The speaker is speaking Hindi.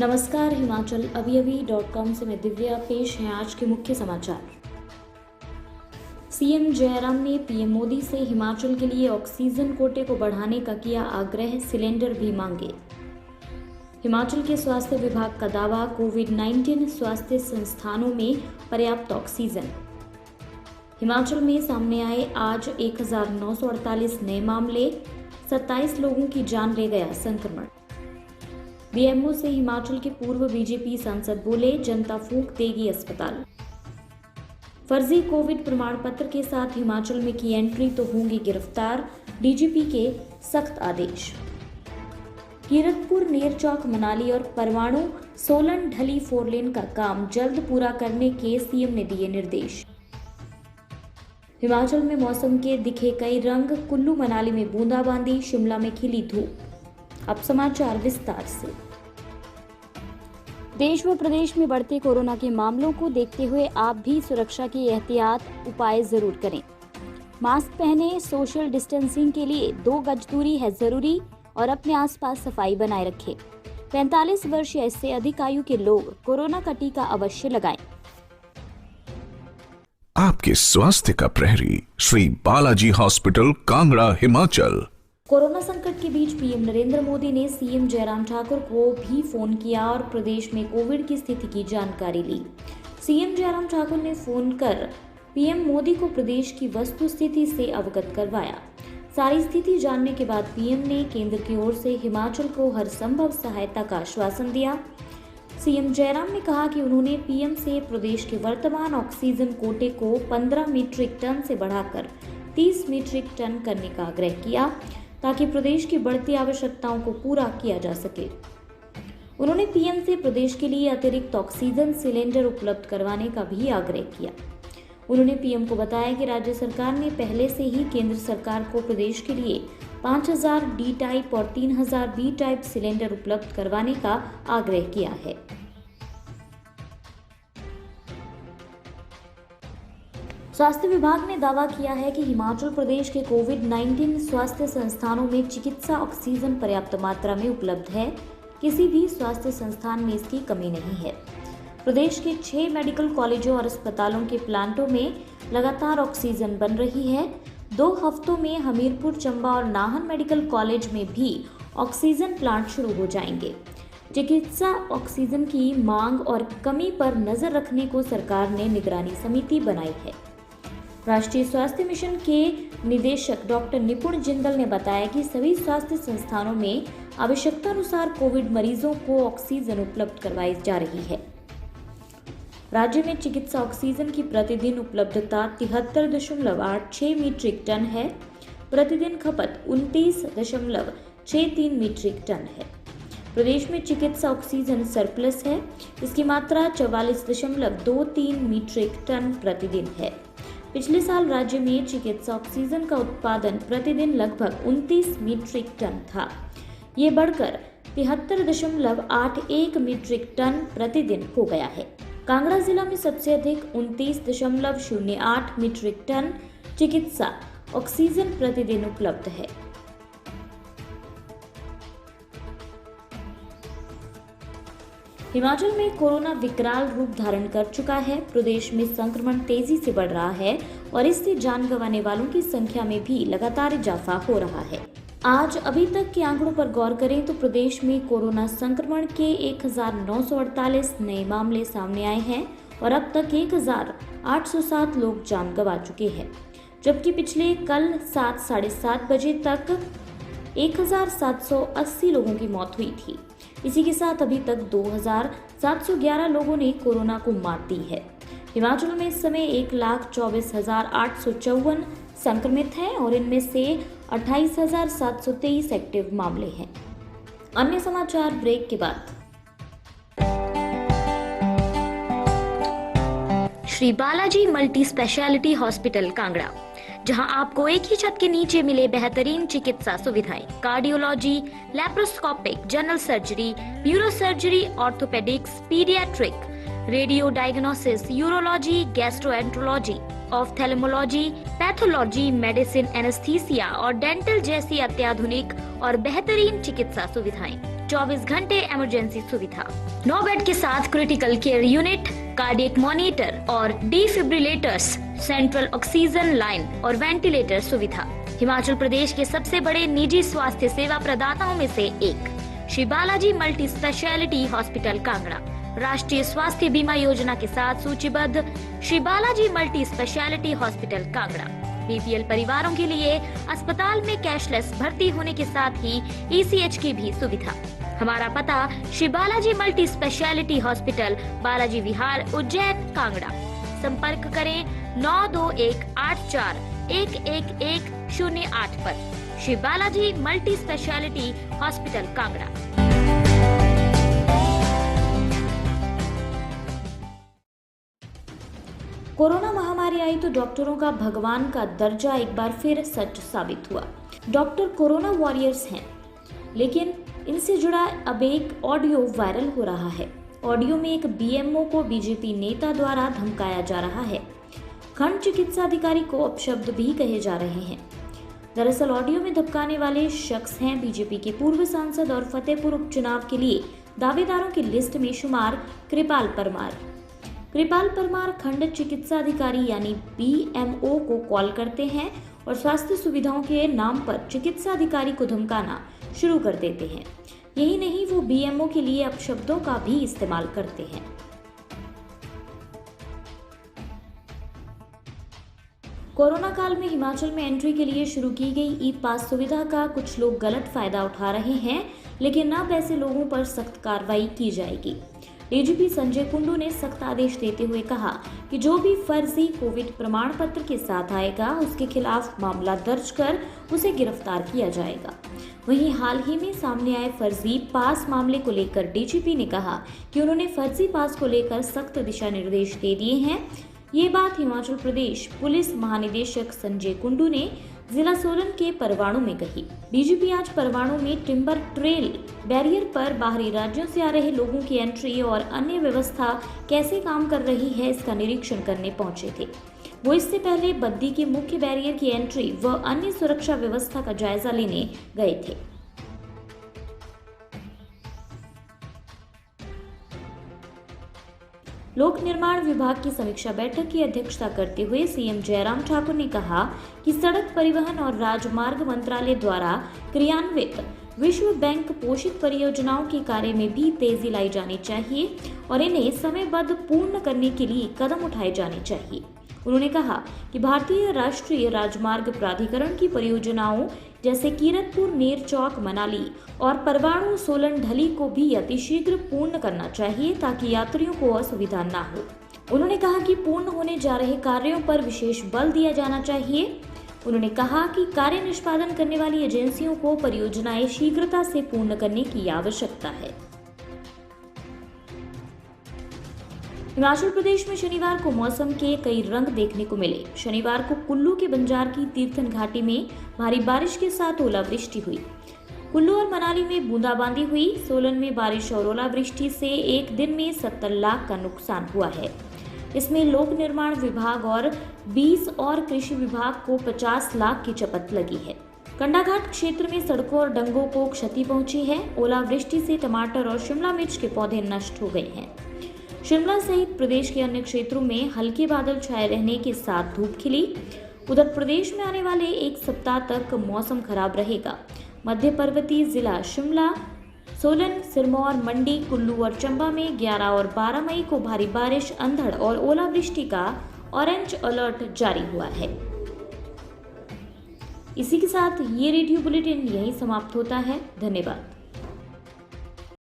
नमस्कार, हिमाचल अभी-अभी.com से मैं दिव्या। पेश हैं आज के मुख्य समाचार। सीएम जयराम ने पीएम मोदी से हिमाचल के लिए ऑक्सीजन कोटे को बढ़ाने का किया आग्रह, सिलेंडर भी मांगे। हिमाचल के स्वास्थ्य विभाग का दावा, कोविड-19 स्वास्थ्य संस्थानों में पर्याप्त ऑक्सीजन। हिमाचल में सामने आए आज 1948 नए मामले, 27 लोगों की जान ले गया संक्रमण। बीएमओ से हिमाचल के पूर्व बीजेपी सांसद बोले, जनता फूंक देगी अस्पताल। फर्जी कोविड प्रमाण पत्र के साथ हिमाचल में की एंट्री तो होंगे गिरफ्तार, डीजीपी के सख्त आदेश। कीरतपुर, नेरचौक, मनाली और परवाणु सोलन ढली 4 लेन का काम जल्द पूरा करने के सीएम ने दिए निर्देश। हिमाचल में मौसम के दिखे कई रंग, कुल्लू मनाली में बूंदाबांदी, शिमला में खिली धूप। अब समाचार विस्तार से। देश व प्रदेश में बढ़ते कोरोना के मामलों को देखते हुए आप भी सुरक्षा के एहतियात उपाय जरूर करें। मास्क पहने, सोशल डिस्टेंसिंग के लिए 2 गज दूरी है जरूरी और अपने आसपास सफाई बनाए रखें। 45 वर्ष या इससे अधिक आयु के लोग कोरोना का टीका अवश्य लगाएं। आपके स्वास्थ्य का प्रहरी, श्री बालाजी हॉस्पिटल, कांगड़ा, हिमाचल। कोरोना संकट के बीच पीएम नरेंद्र मोदी ने सीएम जयराम ठाकुर को भी फोन किया और प्रदेश में कोविड की स्थिति की जानकारी ली। सीएम जयराम ठाकुर ने फोन कर पीएम मोदी को प्रदेश की वस्तु स्थिति से अवगत करवाया। सारी स्थिति जानने के बाद पीएम ने केंद्र की ओर से हिमाचल को हर संभव सहायता का आश्वासन दिया। सीएम जयराम ने कहा कि उन्होंने पीएम से प्रदेश के वर्तमान ऑक्सीजन कोटे को 15 मीट्रिक टन से बढ़ाकर 30 मीट्रिक टन करने का आग्रह किया ताकि प्रदेश की बढ़ती आवश्यकताओं को पूरा किया जा सके। उन्होंने पीएम से प्रदेश के लिए अतिरिक्त ऑक्सीजन सिलेंडर उपलब्ध करवाने का भी आग्रह किया। उन्होंने पीएम को बताया कि राज्य सरकार ने पहले से ही केंद्र सरकार को प्रदेश के लिए 5000 डी टाइप और 3000 बी टाइप सिलेंडर उपलब्ध करवाने का आग्रह किया है। स्वास्थ्य विभाग ने दावा किया है कि हिमाचल प्रदेश के कोविड-19 स्वास्थ्य संस्थानों में चिकित्सा ऑक्सीजन पर्याप्त मात्रा में उपलब्ध है। किसी भी स्वास्थ्य संस्थान में इसकी कमी नहीं है। प्रदेश के 6 मेडिकल कॉलेजों और अस्पतालों के प्लांटों में लगातार ऑक्सीजन बन रही है। 2 हफ्तों में हमीरपुर, चंबा और नाहन मेडिकल कॉलेज में भी ऑक्सीजन प्लांट शुरू हो जाएंगे। चिकित्सा ऑक्सीजन की मांग और कमी पर नजर रखने को सरकार ने निगरानी समिति बनाई है। राष्ट्रीय स्वास्थ्य मिशन के निदेशक डॉक्टर निपुण जिंदल ने बताया कि सभी स्वास्थ्य संस्थानों में आवश्यकता अनुसार कोविड मरीजों को ऑक्सीजन उपलब्ध करवाई जा रही है। राज्य में चिकित्सा ऑक्सीजन की प्रतिदिन उपलब्धता 73.86 मीट्रिक टन है। प्रतिदिन खपत 29.63 मीट्रिक टन है। प्रदेश में चिकित्सा ऑक्सीजन सरप्लस है। इसकी मात्रा 44.23 मीट्रिक टन प्रतिदिन है। पिछले साल राज्य में चिकित्सा ऑक्सीजन का उत्पादन प्रतिदिन लगभग 29 मीट्रिक टन था। ये बढ़कर 73.81 मीट्रिक टन प्रतिदिन हो गया है। कांगड़ा जिला में सबसे अधिक 29.08 मीट्रिक टन चिकित्सा ऑक्सीजन प्रतिदिन उपलब्ध है। हिमाचल में कोरोना विकराल रूप धारण कर चुका है। प्रदेश में संक्रमण तेजी से बढ़ रहा है और इससे जान गंवाने वालों की संख्या में भी लगातार इजाफा हो रहा है। आज अभी तक के आंकड़ों पर गौर करें तो प्रदेश में कोरोना संक्रमण के 1948 नए मामले सामने आए हैं और अब तक 1807 लोग जान गंवा चुके हैं, जबकि पिछले कल 7-7:30 बजे तक 1780 लोगों की मौत हुई थी। इसी के साथ अभी तक 2711 लोगों ने कोरोना को मात दी है। हिमाचल में इस समय 1,24,854 संक्रमित हैं और इनमें से 28,723 एक्टिव मामले हैं। अन्य समाचार ब्रेक के बाद। Shri Balaji multi speciality hospital, Kangra, जहां आपको एक ही छत के नीचे मिले बेहतरीन चिकित्सा सुविधाएं, cardiology, laparoscopic, general surgery, neuro surgery, orthopaedics, paediatric, radio diagnosis, urology, gastroenterology, ophthalmology, pathology, medicine, anaesthesia और डेंटल जैसी अत्याधुनिक और बेहतरीन चिकित्सा सुविधाएं। 24 घंटे इमरजेंसी सुविधा, 9 बेड के साथ critical care unit, cardiac monitor और डिफिब्रिलेटर्स, सेंट्रल ऑक्सीजन लाइन और वेंटिलेटर सुविधा। हिमाचल प्रदेश के सबसे बड़े निजी स्वास्थ्य सेवा प्रदाताओं में से एक Shri Balaji multi speciality hospital Kangra राष्ट्रीय स्वास्थ्य बीमा योजना के साथ सूचीबद्ध Shri Balaji multi speciality hospital Kangra BPL परिवारों के लिए अस्पताल में कैशलेस भर्ती होने के साथ ही ईसीएच की भी सुविधा। हमारा पता Shri Balaji multi speciality hospital, Balaji Vihar, Ujjain, Kangra. संपर्क करें 9218411108 पर। Shri Balaji multi speciality hospital Kangra. Corona महामारी आई तो डॉक्टरों का भगवान का दर्जा एक बार फिर सच साबित हुआ। डॉक्टर कोरोना वॉरियर्स हैं, लेकिन इनसे जुड़ा अब एक ऑडियो वायरल हो रहा है। ऑडियो में एक बीएमओ को बीजेपी नेता द्वारा धमकाया जा रहा है। खंड चिकित्सा अधिकारी को अपशब्द भी कहे जा रहे हैं। दरअसल ऑडियो में धमकाने वाले शख्स हैं बीजेपी के पूर्व सांसद और फतेहपुर उपचुनाव के लिए दावेदारों की लिस्ट में शुमार कृपाल परमार। कृपाल परमार खंड चिकित्सा अधिकारी यानी बीएमओ को कॉल करते हैं और स्वास्थ्य सुविधाओं के नाम पर चिकित्सा अधिकारी को धमकाना शुरू कर देते हैं। यही नहीं, वो बीएमओ के लिए अपशब्दों का भी इस्तेमाल करते हैं। कोरोना काल में हिमाचल में एंट्री के लिए शुरू की गई ई पास सुविधा का कुछ लोग गलत फायदा उठा रहे हैं, लेकिन अब ऐसे लोगों पर सख्त कार्रवाई की जाएगी। डीजीपी संजय कुंडू ने सख्त आदेश देते हुए कहा कि जो भी फर्जी कोविड प्रमाण पत्र के साथ आएगा उसके खिलाफ मामला दर्ज कर उसे गिरफ्तार किया जाएगा। वहीं हाल ही में सामने आए फर्जी पास मामले को लेकर डीजीपी ने कहा कि उन्होंने फर्जी पास को लेकर सख्त दिशा निर्देश दे दिए हैं। ये बात हिमाचल प्रदेश पुलिस महानिदेशक संजय कुंडू ने जिला सोलन के परवाणु में कही। डीजीपी आज परवाणु में टिम्बर ट्रेल बैरियर पर बाहरी राज्यों से आ रहे लोगों की एंट्री और अन्य व्यवस्था कैसे काम कर रही है इसका निरीक्षण करने पहुंचे थे। वो इससे पहले बद्दी के मुख्य बैरियर की एंट्री व अन्य सुरक्षा व्यवस्था का जायजा लेने गए थे। लोक निर्माण विभाग की समीक्षा बैठक की अध्यक्षता करते हुए सीएम जयराम ठाकुर ने कहा कि सड़क परिवहन और राजमार्ग मंत्रालय द्वारा क्रियान्वित विश्व बैंक पोषित परियोजनाओं के कार्य में भी तेजी लाई जानी चाहिए और इन्हें समयबद्ध पूर्ण करने के लिए कदम उठाए जाने चाहिए। उन्होंने कहा कि भारतीय राष्ट्रीय राजमार्ग प्राधिकरण की परियोजनाओं जैसे कीरतपुर नेरचौक मनाली और परवाणु सोलन ढली को भी अतिशीघ्र पूर्ण करना चाहिए ताकि यात्रियों को असुविधा न हो। उन्होंने कहा कि पूर्ण होने जा रहे कार्यों पर विशेष बल दिया जाना चाहिए। उन्होंने कहा कि कार्य निष्पादन करने वाली एजेंसियों को परियोजनाएं शीघ्रता से पूर्ण करने की आवश्यकता है। हिमाचल प्रदेश में शनिवार को मौसम के कई रंग देखने को मिले। शनिवार को कुल्लू के बंजार की तीर्थन घाटी में भारी बारिश के साथ ओलावृष्टि हुई। कुल्लू और मनाली में बूंदाबांदी हुई। सोलन में बारिश और ओलावृष्टि से एक दिन में 70 लाख का नुकसान हुआ है। इसमें लोक निर्माण विभाग और 20 और कृषि विभाग को 50 लाख की चपत लगी है। कंडाघाट क्षेत्र में सड़कों और डंगों को क्षति पहुंची है। ओलावृष्टि से टमाटर और शिमला मिर्च के पौधे नष्ट हो गए हैं। शिमला सहित प्रदेश के अन्य क्षेत्रों में हल्के बादल छाए रहने के साथ धूप खिली। उधर प्रदेश में आने वाले एक सप्ताह तक मौसम खराब रहेगा। मध्य पर्वतीय जिला शिमला, सोलन, सिरमौर, मंडी, कुल्लू और चंबा में 11 और 12 मई को भारी बारिश, अंधड़ और ओलावृष्टि का ऑरेंज अलर्ट जारी हुआ है। इसी के साथ ये रेडियो बुलेटिन यहीं समाप्त होता है। धन्यवाद।